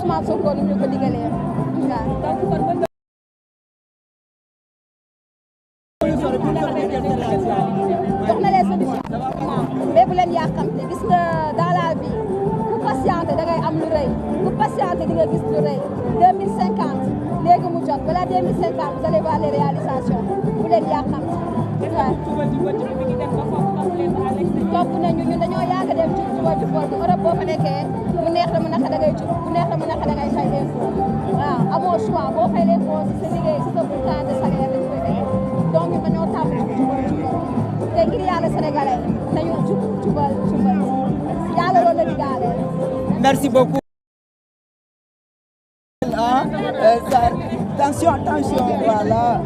Ousmane Sonko nu ñu ko digalee waaw. jox na leen solution mais bu leen yàqamte gis nga dans la vie ku patienté da ngay am lu rëy ku patienté di nga gis lu rëy 2050 léegi mu jot balaa 2050 vous allez voir les réalisations bu leen yàqamte topp nañu ñun dañoo yàgg dem ci jubal jubal bi Europe boo fa nekkee mu neex la mu naka da ngay jub mu neex la mu naka da ngay fay leen waaw amoo choix boo fay leen foo si sa liggéey si sa bulletin de salaire dañ koy dégg donc ñun dañoo tàmm jubal jubal te ngir yàlla sénégalais nañu jubal yàlla loolu la digaaleel. Merci beaucoup. Attention, voilà.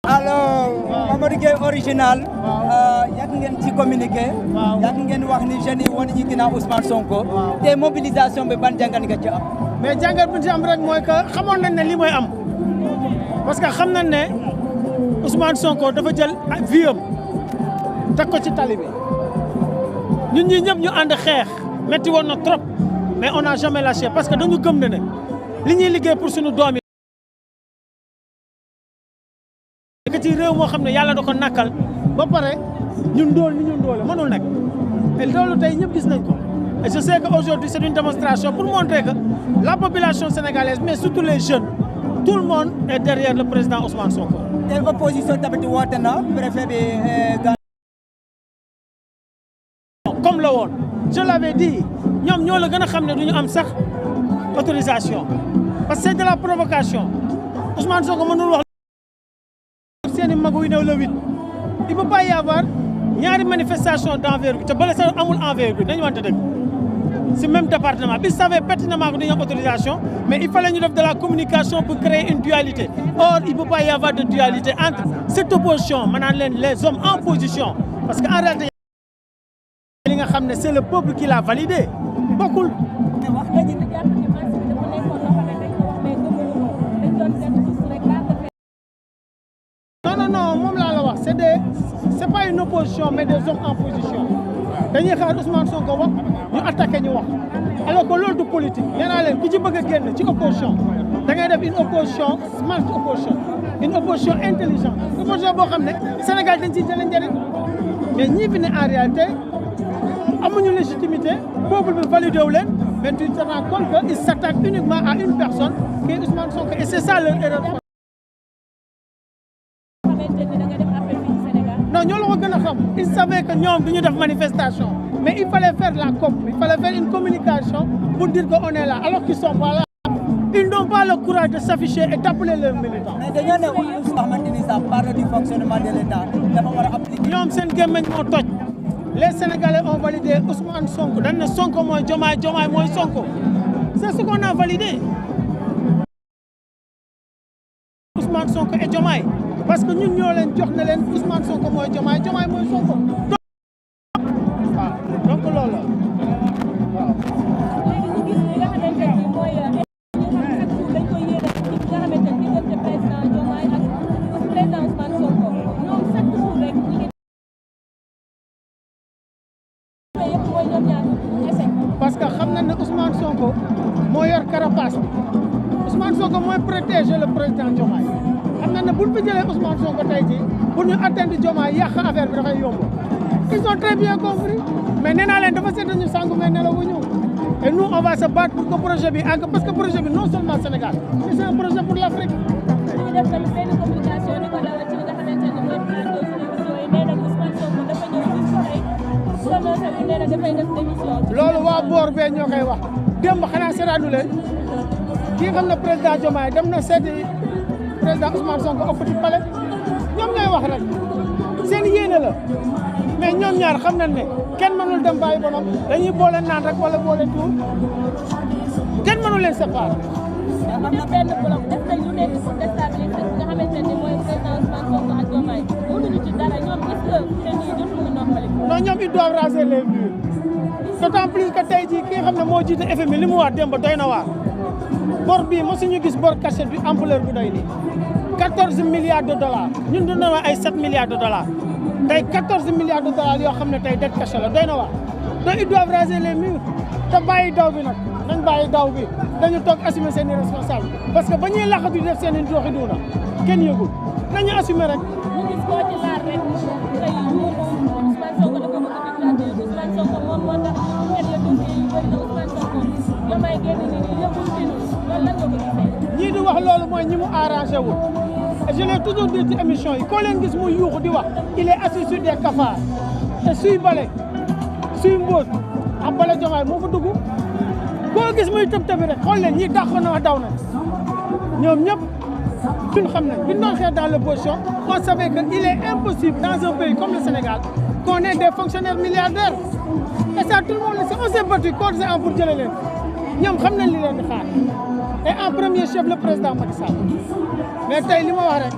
Alors, Mamadou Gueye original, yàgg ngeen ci communiqué. yàgg ngeen wax ni jeunes yi wane ñu ginnaaw Ousmane Sonko. te mobilisation bi ban jàngat nga ci am. mais jàngat bu ñu ci am rek mooy que xamoon nañ ne lii mooy am parce que xam nañ ne Ousmane Sonko dafa jël vie am teg ko ci tali bi ñun ñii ñëpp ñu ànd xeex metti woon na trop mais on n'a jamais lâché parce que dañu gëm ne li ñuy liggéey pour suñu doom yi. nekk ci réew moo xam ne yàlla da ko nakkal ba pare ñun ndóol ni ñun ndóole mënul nekk et loolu tey ñëpp gis nañ ko et je sais que aujourd'hui c'est une démonstration pour montrer que la population sénégalaise mais surtout les jeunes tout le monde est derrière le président Ousmane Sonko. te opposition tamit woote na préfet bi. comme la woon je l'avais dit ñoom ñoo la gën a xam ne du ñu am sax autorisation parce que c'est de la provocation Ousmane Sonko mënul wax seeni magu yu néew le 8 il peut pas y avoir ñaari manifestation d'envergure te bala sax amul envergure dañu wante dëgg si même département bi savait pertinemment que dañu am autorisation mais il fallait ñu def de la communication pour créer une dualité or il peut pas y avoir de dualité entre cette opposition maanaam leen les hommes en position parce que en réalité li nga xam ne c'est le peuple qui l'a validé bokkul. non moom laa la wax c'est pas une opposition mais des hommes en position dañuy xaar Ousmane Sonko wax ñu attaqué ñu wax alors que loolu du politique nee naa leen ku ci bëgg a génn ci opposition da ngay def une opposition smart opposition une opposition intelligente opposition boo xam ne Sénégal dañ ciy jëlee njëriñ mais ñii fi ne en réalité amuñu légitimité peuple bi validé wu leen mais tu te rends compte que ils s'attaquent uniquement à une personne qui est Ousmane Sonko et c'est ça leur erreur. non ñoo la ko gën a xam ils savaient que ñoom du ñu def manifestation mais il fallait faire la com il fallait faire une communication pour dire que on est là alors qu'ils sont pas là ils n'ont pas le courage de s'afficher et d'appeler leurs militants. mais dañoo ne lu xamante ni ça parle du fonctionnement de l'État dafa war a appliquer. ñoom seen gémmiñ moo toj les Sénégalais ont validé Ousmane Sonko dañ ne Sonko mooy Diomaye Diomaye mooy Sonko c'est ce qu'on a validé Ousmane Sonko et Diomaye parce que ñun ñoo leen jox na leen Ousmane Sonko mooy Diomaye Diomaye mooy Sonko waaw donc loolu la waaw. léegi ñu gis li nga xamante ni mooy dañ koy yéene ci nga xamante ni diggante président Diomaye ak président Ousmane Sonko ñoom chaque jour rek ñu ngi yëpp mooy ñoom ñaar échec. parce que xam nañ ne Ousmane Sonko moo yor carapace bi Ousmane Sonko mooy protéger le président Diomaye xam nañ ne buñ fi jëlee Ousmane Sonko tey jii pour ñu atteindre Diomaye yàq affaire bi dafay yomb ils ont très bien compris mais nee naa leen dafa seet ñu sàngu mais nelawuñu et nous on va se battre pour que projet bi àgg parce que projet bi non seulement Sénégal mais c'est un projet pour l'Afrique. ñu def tamit benn communication di ko dawal ci li nga xamante ni mooy plateau télévision yi nee nañ Ousmane Sonko dafa ñëw ci soirée pour prononcer bi nee na dafay def démission. loolu waa boor bee ñoo koy wax démb xanaa seetaanu leen kii xam ne président Diomaye dem na seeti président Ousmane Sonko au petit palais ñoom ngay wax rek seen yéene la mais ñoom ñaar xam nañ ne kenn mënul dem bàyyi bonom dañuy boole naan rek wala boole tuur kenn mënul leen séparer. ñu def benn bloc def nañ lu nekk pour déstabiliser nga xamante ni mooy président Ousmane Sonko ak Diomaye mënuñu ci dara ñoom est-ce que seen yi jotuñu noppali. non ñoom ils doivent raser les murs d'autant plus que tey jii ki nga xam ne moo jiite FMI li mu wax démb doy na waar bor bii mosuñu gis bor cachet bi ampleur bu doy nii 14 milliards de dollars ñun du na ay 7 milliards de dollars tey 14 milliards de dollars yoo xam ne tey dette cachet la doy na waar donc ils doivent raser les murs te bàyyi daw bi nag nañ bàyyi daw bi dañu toog assumer seen i responsable parce que ba ñuy laqatu def seen i doxi duuna kenn yëgul nañu assumer rek. ñu gis koo ci laar rek tey Ousmane Sonko dafa bëgg a dictature Ousmane Sonko moom moo tax ñett ya dossier yi bëri na Ousmane Sonko Diomaye génn ni nii yëpp finu loolu lan nga ko gisee. ñii di wax loolu mooy ñi mu arrangé wul je l'ai toujours dit ci émission yi koo leen gis muy yuuxu di wax il est assis sur des cafards te suy bale suy mbóot ak bale Diomaye moo fa dugg koo gis muy tëb tëbi rek xool leen ñii dàq na wax daw na ñoom ñëpp suñ xam nañ bi ñu doon xeex dans l'opposition on savait que il est impossible dans un pays comme le Sénégal qu'on ait des fonctionnaires milliardaires et ça tout le monde le sait on s'est battu corps et âme pour jëlee leen ñoom xam nañ li leen di xaar et en premier chef le président Macky Sall mais tey li ma wax rek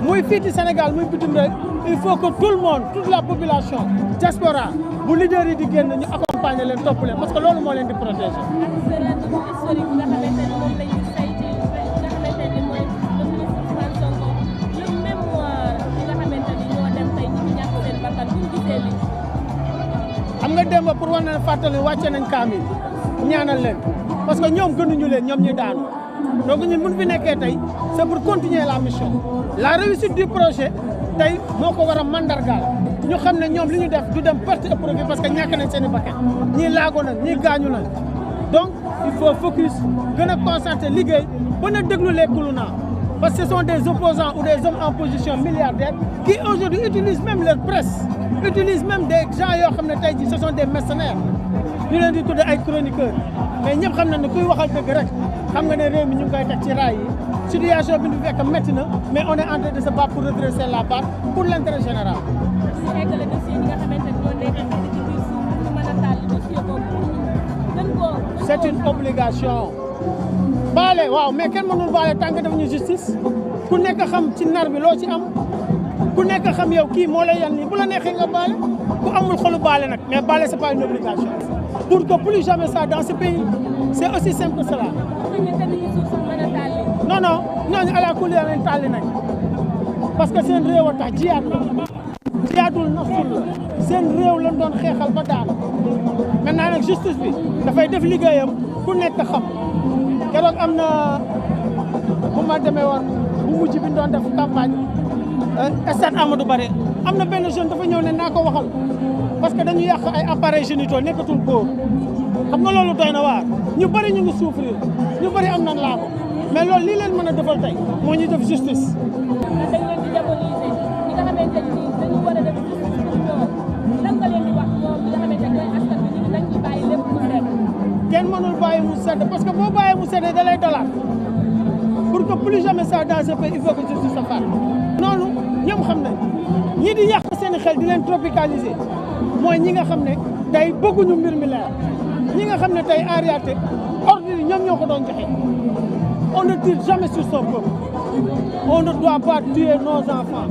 muy fii ci Sénégal muy bitim rek il faut que tout le monde toute la population diaspora bu leader yi di génn ñu accompagner leen topp leen parce que loolu moo leen di protéger. historique bi nga xamante ne moom la ñu say ci nga xamante ne mooy le ministre Ousmane Sonko le mémoire bi nga xamante ni ñoo dem tey ñu ngi ñàkk seen bakkan bu ñu gisee lii. xam nga démb pour wane ne fàttali wàcce nañ kaamil ñaanal leen parce que ñoom gënuñu leen ñoom ñuy daanu donc ñun mun fi nekkee tey c'est pour continuer la mission la réussite du projet tey moo ko war a mandargaal ñu xam ne ñoom li ñu def du dem perte et profit parce que ñàkk nañ seen i bakkan ñii laago nañ ñii gaañu nañ donc il faut focus gën a concentrer liggéey ba na déglu les kuluna parce que ce sont des opposants ou des hommes en position milliardaire qui aujourd'hui utilisent même leur presse utilisent même des gens yoo xam ne tey jii ce sont des mercenaires ñu leen di tudde ay chroniqueurs mais ñëpp xam na ne kuy waxal dëgg rek xam nga ne réew mi ñu ngi koy teg ci raay yi situation bi ñu fekk métti na mais on est en train de se battre pour redresser la barre pour l'intérêt général. si eggale dossier yi nga xamante ne ñoo nekk ci biir suuf pour mën a taal dossier boobu gën koo. c'est une obligation. baale waaw mais kenn mënul baale tant que def ñu justice ku nekk xam ci nar bi loo ci am ku nekk xam yow kii moo lay yan nii bu la neexee nga baale ku amul xolu baale nag mais baale c'est pas une obligation pour que plus jamais ça dans ce pays c'est aussi simple que cela. non non ñooñu ala kulli nañ tàlli nañ parce que seen réew a tax jiyaat la jiyaadul nafsul la seen réew lañ doon xeexal ba daana maintenant nag justice bi dafay def liggéeyam ku nekk xam keroog am na bu ma demee woon bu mujj bi ñu doon def campagne stade Amadou Barry am na benn jeune dafa ñëw ne naa ko waxal parce que dañu yàq ay appareils génitaux nekkatul góor xam nga loolu doy na waar ñu bëri ñu ngi souffrir ñu bëri am nañ laa ko mais loolu lii leen mën a defal tey moo ñu def justice. dañ leen di diaboliser ñi nga xamante ni dañu war a def justice pour ñoom lan nga leen di wax ñoom ñi nga xamante ne askan bi ñu nañ ci bàyyi lépp mu sedd. kenn mënul bàyyi mu sedd parce que boo bàyyi mu sedd da lay dalaat pour que plus jamais ça dans ce pays il faut que justice se fasse. noonu ñoom xam nañ ñii di yàq seen xel di leen tropicaliser mooy ñi nga xam ne tey bëgguñu mbir mi leer ñi nga xam ne tey en réalité ordre yi ñoom ñoo ko doon joxe. On ne tire jamais sur son peuple. On ne doit pas tuer nos enfants.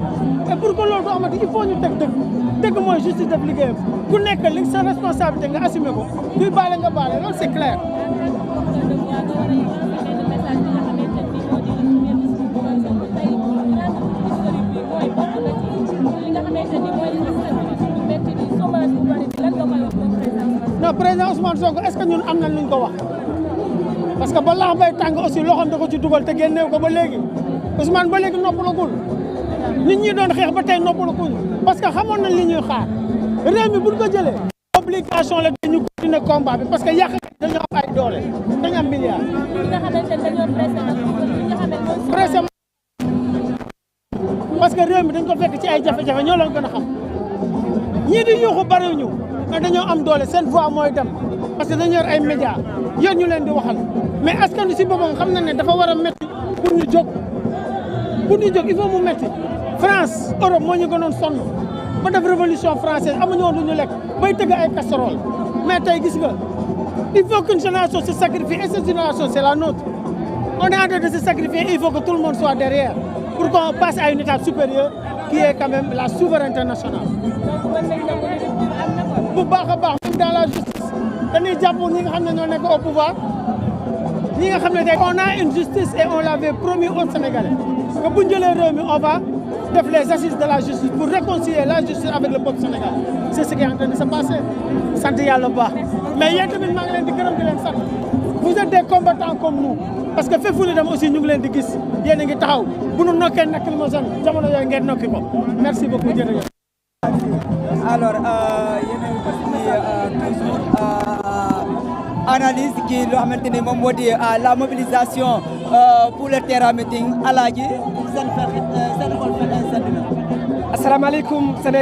Et pour que loolu amati il faut ñu teg dëgg dëgg mooy justice def liggéeyam ku nekk li sa responsabilité nga assumé ko kuy baale nga baale loolu c'est clair. non président Ousmane Sonko est-ce que ñun am nañ luñ ko wax. parce que ba laax bay tàng aussi loxoom da ko ci dugal te génneew ko ba léegi Ousmane ba léegi noppalagul nit ñi doon xeex ba tey noppalagul parce que xamoon nañ li ñuy xaar réew mi buñ ko jëlee obligation la dañu continuer combat bi parce que yàq dañoo am ay doole dañu am milliards. ñi nga xamante ne dañoo pressé nag parce que réew mi dañ ko fekk ci ay jafe-jafe ñoo leen gën a xam ñii di yuuxu bariwuñu mais dañoo am doole seen voix mooy dem parce que dañu yor ay médias yor ñu leen di waxal mais askan wi si boppam xam na ne dafa war a métti pour ñu jóg il faut mu métti France Europe moo ñu gënoon sonn ba def révolution française amuñu woon lu ñu lekk bay tëgg ay casserole mais tey gis nga il faut qu'une génération se sacrifie et cette génération c'est la nôtre on est en train de se sacrifier et il faut que tout le monde soit derrière pour qu'on passe à une étape supérieure qui est quand même la souveraineté nationale. bu baax a baax même dans la justice dañuy jàpp ñi nga xam ne ñoo nekk au pouvoir ñi nga xam ne tey on a une justice et on l'avait promis aux Sénégalais que bu ñu jëlee réew mi on va def les assises de la justice pour réconcilier la justice avec le peuple sénégalais c'est ce qui est en train de se passer sant yàlla bu baax mais yéen tamit maa ngi leen di gërëm di leen sant vous êtes des combattants comme nous parce que fépp fu ñu dem aussi ñu ngi leen di gis yéen a ngi taxaw bu nu nokkee nakk li ma son jamono yooyu ngeen nokki ko merci beaucoup jërëjëf. alors yéen a ngi toujours analyse kii loo xamante ni moom moo di la mobilisation pour le terrain meeting Alaaji seen xol seen na. asalaamaaleykum Sénégal.